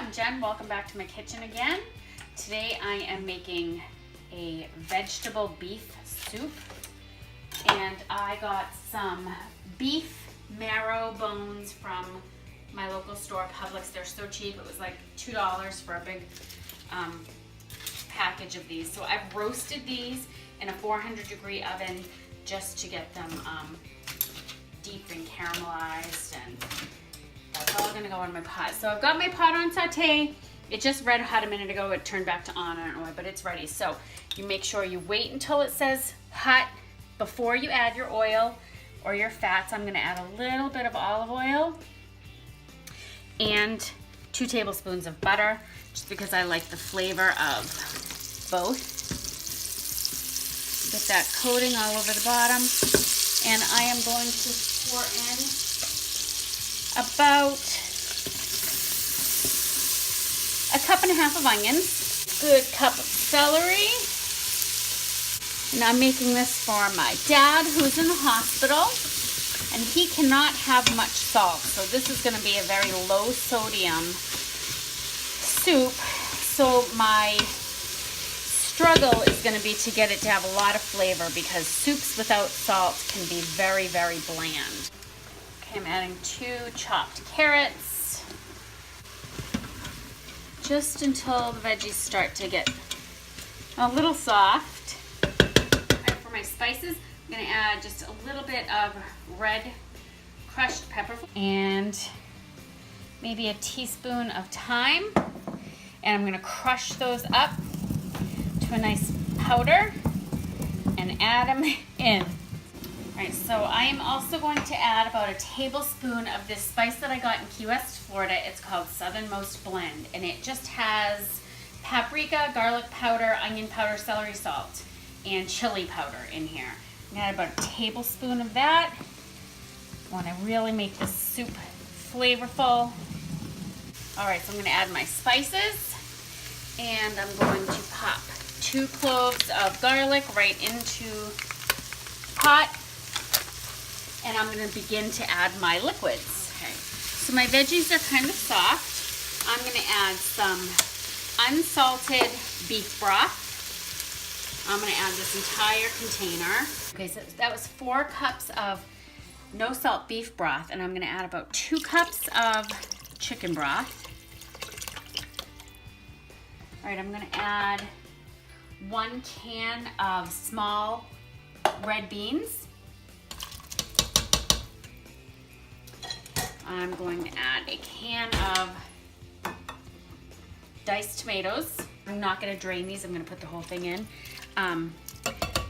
I'm Jen. Welcome back to my kitchen again. Today I am making a vegetable beef soup, and I got some beef marrow bones from my local store, Publix. They're so cheap. It was like $2 for a big package of these. So I've roasted these in a 400-degree oven just to get them deep and caramelized, and that's all gonna go in my pot. So I've got my pot on saute. It just red hot a minute ago. It turned back to on, I don't know why, but it's ready. So you make sure you wait until it says hot before you add your oil or your fats. I'm gonna add a little bit of olive oil and 2 tablespoons of butter, just because I like the flavor of both. Get that coating all over the bottom. And I am going to pour in about 1.5 cups of onions, good cup of celery. And I'm making this for my dad, who's in the hospital, and he cannot have much salt. So this is going to be a very low sodium soup. So my struggle is going to be to get it to have a lot of flavor, because soups without salt can be very, very bland. Okay, I'm adding 2 chopped carrots, just until the veggies start to get a little soft. Right, for my spices, I'm going to add just a little bit of red crushed pepper and maybe a teaspoon of thyme, and I'm going to crush those up to a nice powder and add them in. All right, so I am also going to add about a tablespoon of this spice that I got in Key West, Florida. It's called Southernmost Blend, and it just has paprika, garlic powder, onion powder, celery salt, and chili powder in here. I'm gonna add about a tablespoon of that. I want to really make this soup flavorful. All right, so I'm gonna add my spices, and I'm going to pop 2 cloves of garlic right into the pot, and I'm going to begin to add my liquids. Okay, so my veggies are kind of soft. I'm going to add some unsalted beef broth. I'm going to add this entire container. Okay, so that was 4 cups of no salt beef broth, and I'm going to add about 2 cups of chicken broth. All right, I'm going to add 1 can of small red beans. I'm going to add a can of diced tomatoes. I'm not going to drain these. I'm going to put the whole thing in. I'm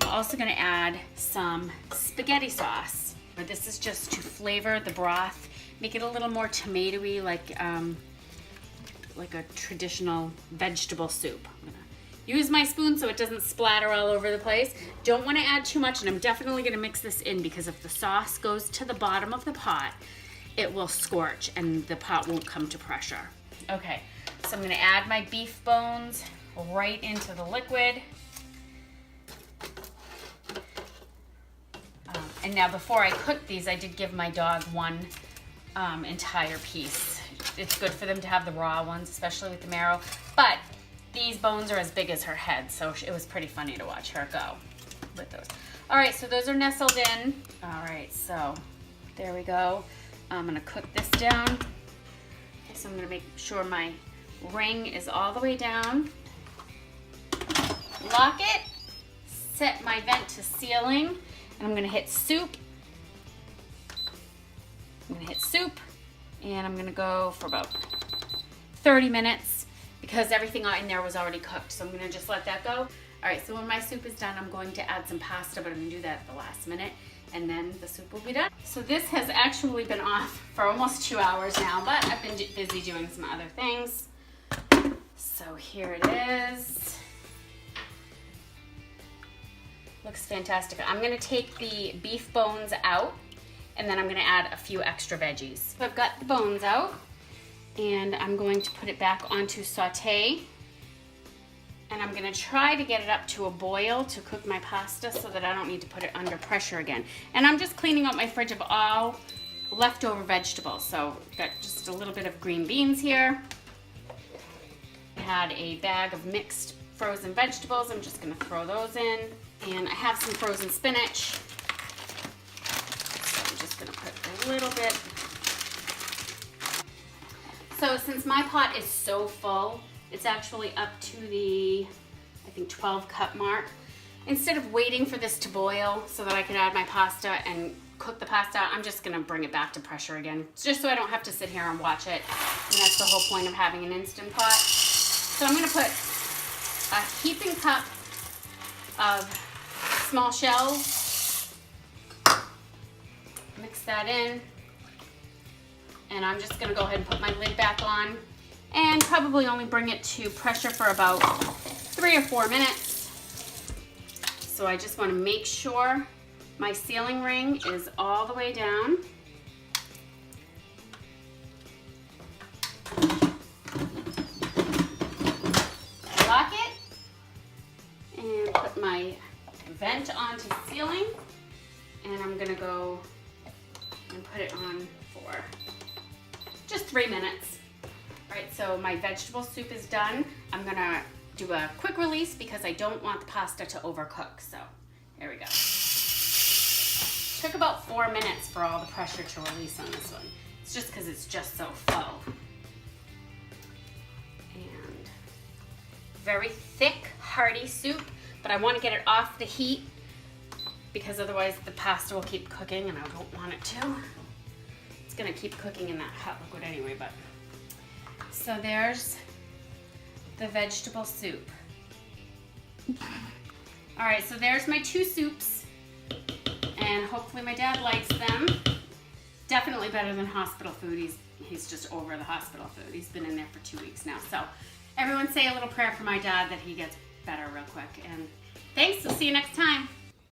also going to add some spaghetti sauce. This is just to flavor the broth, make it a little more tomatoey, like a traditional vegetable soup. I'm gonna use my spoon so it doesn't splatter all over the place. Don't want to add too much, and I'm definitely going to mix this in, because if the sauce goes to the bottom of the pot, it will scorch and the pot won't come to pressure. Okay, so I'm going to add my beef bones right into the liquid. And now, before I cook these, I did give my dog 1 entire piece. It's good for them to have the raw ones, especially with the marrow. But these bones are as big as her head, so it was pretty funny to watch her go with those. All right, so those are nestled in. All right, so there we go. I'm gonna cook this down. Okay, so I'm gonna make sure my ring is all the way down. Lock it, set my vent to sealing, and I'm gonna hit soup. And I'm gonna go for about 30 minutes because everything in there was already cooked. So I'm gonna just let that go. All right, so when my soup is done, I'm going to add some pasta, but I'm gonna do that at the last minute, and then the soup will be done. So this has actually been off for almost 2 hours now, but I've been busy doing some other things. So here it is. Looks fantastic. I'm gonna take the beef bones out, and then I'm gonna add a few extra veggies. So I've got the bones out, and I'm going to put it back onto saute. And I'm gonna try to get it up to a boil to cook my pasta so that I don't need to put it under pressure again. And I'm just cleaning out my fridge of all leftover vegetables. So got just a little bit of green beans here. had a bag of mixed frozen vegetables. I'm just gonna throw those in. And I have some frozen spinach. So I'm just gonna put a little bit. So since my pot is so full, it's actually up to the, I think, 12 cup mark. Instead of waiting for this to boil so that I can add my pasta and cook the pasta, I'm just gonna bring it back to pressure again, just so I don't have to sit here and watch it. And that's the whole point of having an Instant Pot. So I'm gonna put a heaping cup of small shells, mix that in, and I'm just gonna go ahead and put my lid back on and probably only bring it to pressure for about 3 or 4 minutes. So I just wanna make sure my sealing ring is all the way down. Lock it and put my vent onto sealing, and I'm gonna go and put it on for just 3 minutes. All right, so my vegetable soup is done. I'm gonna do a quick release because I don't want the pasta to overcook. So here we go. Took about 4 minutes for all the pressure to release on this one. It's just because it's just so full. And very thick, hearty soup, but I want to get it off the heat because otherwise the pasta will keep cooking and I don't want it to. It's gonna keep cooking in that hot liquid anyway, but. So there's the vegetable soup. All right, so there's my 2 soups, and hopefully my dad likes them. Definitely better than hospital food. He's just over the hospital food. He's been in there for 2 weeks now. So everyone say a little prayer for my dad that he gets better real quick. And thanks, we'll see you next time.